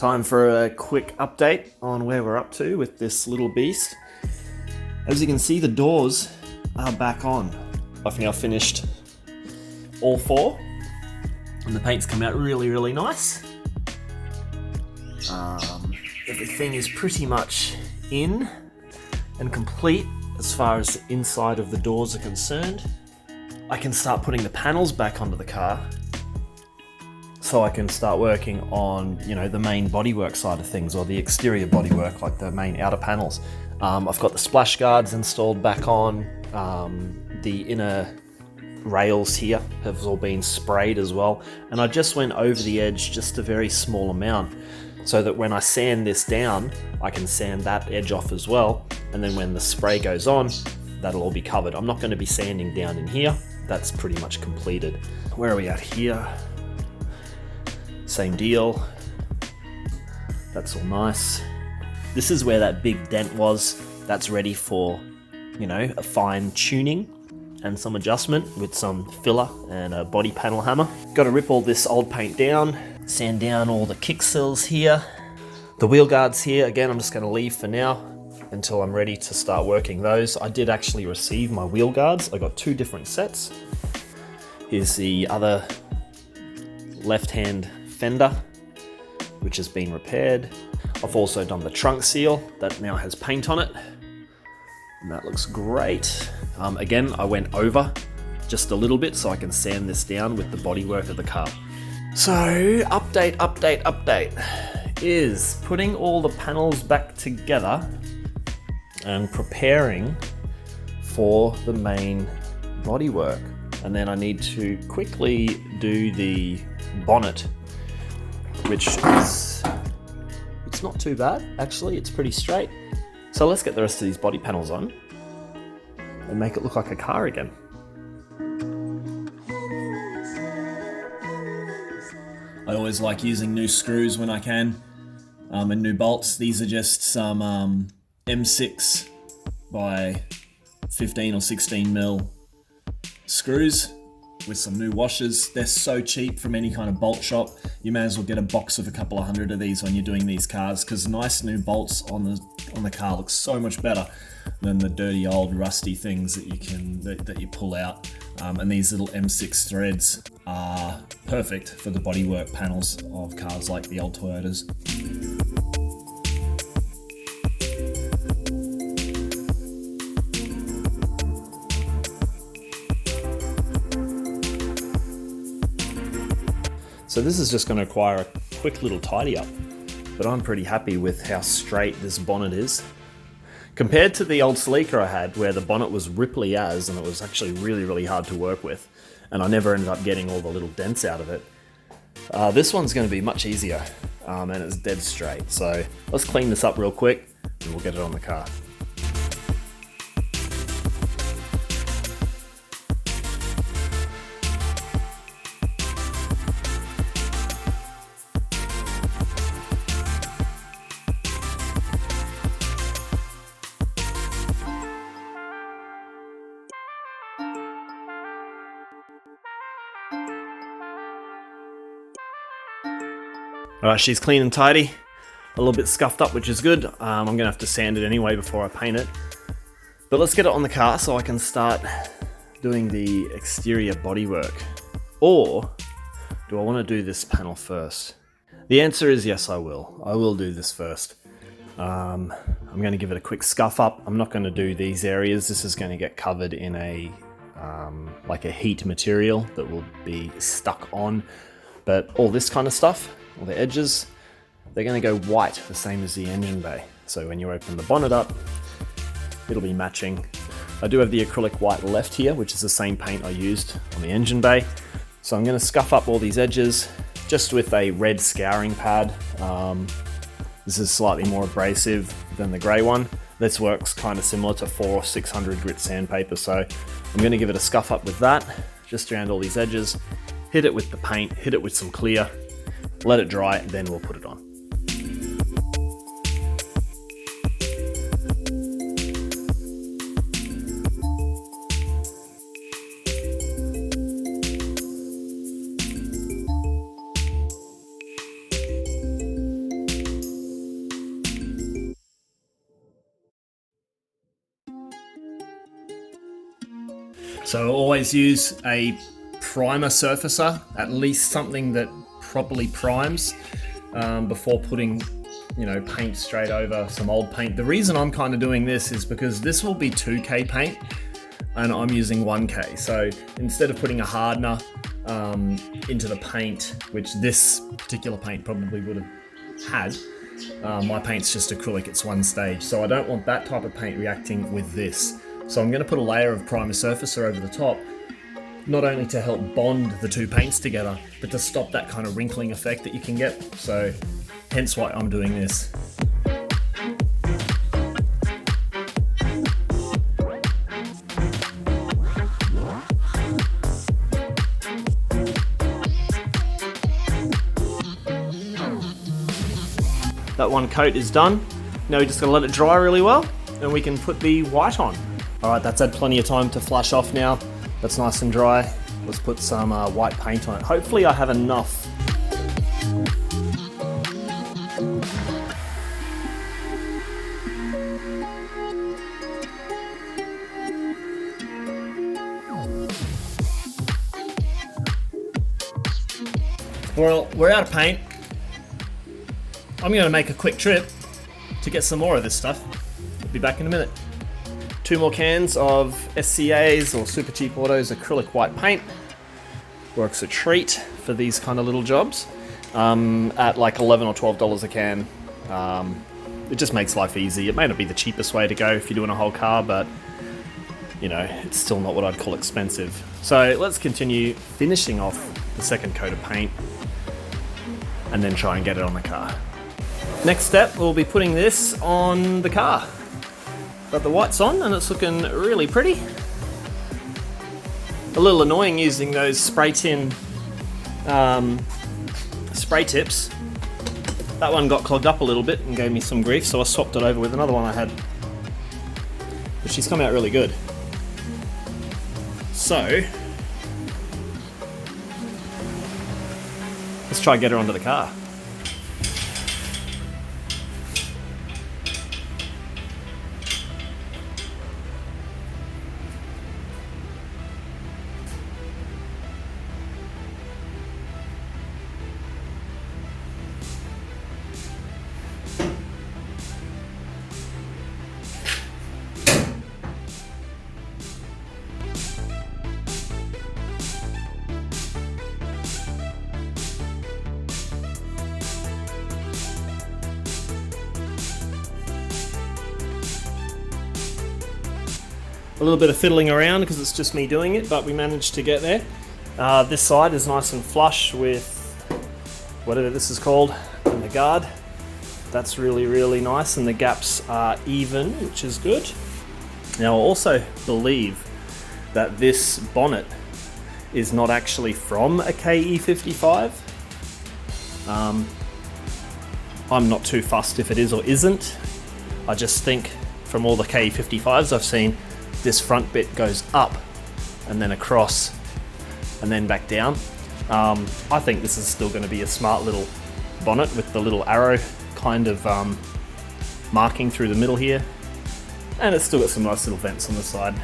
Time for a quick update on where we're up to with this little beast. As you can see, the doors are back on. I've now finished all four and the paint's come out really, really nice. Everything is pretty much in and complete as far as the inside of the doors are concerned. I can start putting the panels back onto the car so I can start working on, the main bodywork side of things, or the exterior bodywork, like the main outer panels. I've got the splash guards installed back on. The inner rails here have all been sprayed as well. And I just went over the edge just a very small amount, so that when I sand this down, I can sand that edge off as well. And then when the spray goes on, that'll all be covered. I'm not going to be sanding down in here. That's pretty much completed. Where are we at here? Same deal. That's all nice. This is where that big dent was. That's ready for, a fine tuning and some adjustment with some filler and a body panel hammer. Got to rip all this old paint down, sand down all the kick sills here. The wheel guards here, again, I'm just going to leave for now until I'm ready to start working those. I did actually receive my wheel guards. I got two different sets. Here's the other left-hand fender, which has been repaired. I've also done the trunk seal that now has paint on it, and that looks great. Again, I went over just a little bit so I can sand this down with the bodywork of the car. So, update is putting all the panels back together and preparing for the main bodywork. And then I need to quickly do the bonnet, which is, it's not too bad, actually, it's pretty straight. So let's get the rest of these body panels on and make it look like a car again. I always like using new screws when I can, and new bolts. These are just some M6 by 15 or 16 mil screws with some new washers. They're so cheap from any kind of bolt shop. You may as well get a box of a couple of hundred of these when you're doing these cars, because nice new bolts on the car looks so much better than the dirty old rusty things that you pull out. And these little M6 threads are perfect for the bodywork panels of cars like the old Toyotas. So this is just going to require a quick little tidy up, but I'm pretty happy with how straight this bonnet is. Compared to the old Sleeker I had, where the bonnet was ripply as, and it was actually really, really hard to work with, and I never ended up getting all the little dents out of it. This one's going to be much easier, and it's dead straight. So let's clean this up real quick, and we'll get it on the car. Alright, she's clean and tidy, a little bit scuffed up, which is good. I'm going to have to sand it anyway before I paint it. But let's get it on the car so I can start doing the exterior bodywork. Or do I want to do this panel first? The answer is yes, I will. I will do this first. I'm going to give it a quick scuff up. I'm not going to do these areas. This is going to get covered in like a heat material that will be stuck on. But all this kind of stuff, all the edges, they're going to go white, the same as the engine bay. So when you open the bonnet up, it'll be matching. I do have the acrylic white left here, which is the same paint I used on the engine bay. So I'm going to scuff up all these edges just with a red scouring pad. This is slightly more abrasive than the grey one. This works kind of similar to 400 or 600 grit sandpaper. So I'm going to give it a scuff up with that, just around all these edges. Hit it with the paint, hit it with some clear, let it dry, and then we'll put it on. So always use a primer surfacer, at least something that properly primes before putting, you know, paint straight over some old paint. The reason I'm kind of doing this is because this will be 2K paint and I'm using 1K. So instead of putting a hardener into the paint, which this particular paint probably would have had, my paint's just acrylic, it's one stage. So I don't want that type of paint reacting with this. So I'm going to put a layer of primer surfacer over the top, not only to help bond the two paints together, but to stop that kind of wrinkling effect that you can get. So hence why I'm doing this. That one coat is done. Now we just gotta let it dry really well and we can put the white on. All right, that's had plenty of time to flush off now. That's nice and dry. Let's put some white paint on it. Hopefully I have enough. Well, we're out of paint. I'm gonna make a quick trip to get some more of this stuff. I'll be back in a minute. 2 more cans of SCA's or Super Cheap Autos acrylic white paint. Works a treat for these kind of little jobs. At like $11 or $12 a can. It just makes life easy. It may not be the cheapest way to go if you're doing a whole car, but you know, it's still not what I'd call expensive. So let's continue finishing off the second coat of paint and then try and get it on the car. Next step, we'll be putting this on the car. Got the whites on and it's looking really pretty. A little annoying using those spray tin spray tips. That one got clogged up a little bit and gave me some grief, so I swapped it over with another one I had. But she's come out really good. So, let's try and get her onto the car. A little bit of fiddling around because it's just me doing it, but we managed to get there. This side is nice and flush with whatever this is called in the guard. That's really, really nice, and the gaps are even, which is good. Now I also believe that this bonnet is not actually from a KE55. I'm not too fussed if it is or isn't. I just think from all the KE55s I've seen, this front bit goes up and then across and then back down. I think this is still going to be a smart little bonnet with the little arrow kind of marking through the middle here, and it's still got some nice little vents on the side.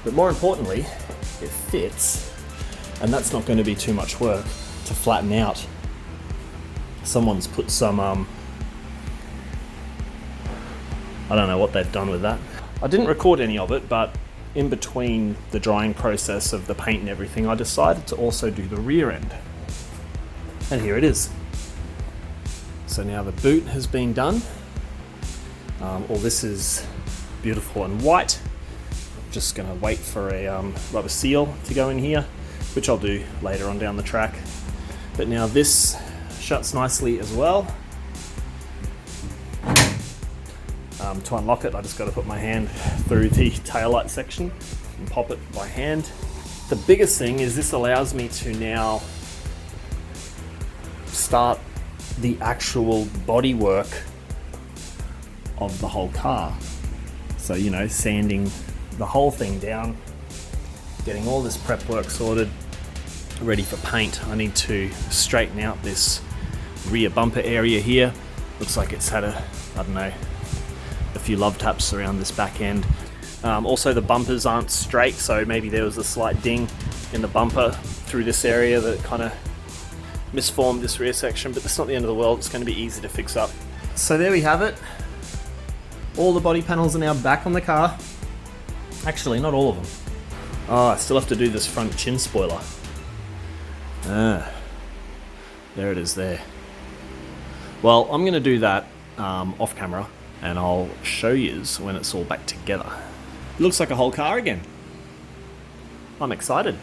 But more importantly, it fits, and that's not going to be too much work to flatten out. Someone's put some I don't know what they've done with that. I didn't record any of it, but in between the drying process of the paint and everything, I decided to also do the rear end. And here it is. So now the boot has been done. All this is beautiful and white. I'm just gonna wait for a rubber seal to go in here, which I'll do later on down the track. But now this shuts nicely as well. To unlock it, I just got to put my hand through the taillight section and pop it by hand. The biggest thing is this allows me to now start the actual bodywork of the whole car. So, you know, sanding the whole thing down, getting all this prep work sorted, ready for paint. I need to straighten out this rear bumper area here. Looks like it's had a, I don't know, a few love taps around this back end. Also the bumpers aren't straight, so maybe there was a slight ding in the bumper through this area that kind of misformed this rear section, but that's not the end of the world. It's going to be easy to fix up. So there we have it. All the body panels are now back on the car. Actually, not all of them. Oh, I still have to do this front chin spoiler. There it is there. Well, I'm going to do that off camera, and I'll show you when it's all back together. It looks like a whole car again. I'm excited.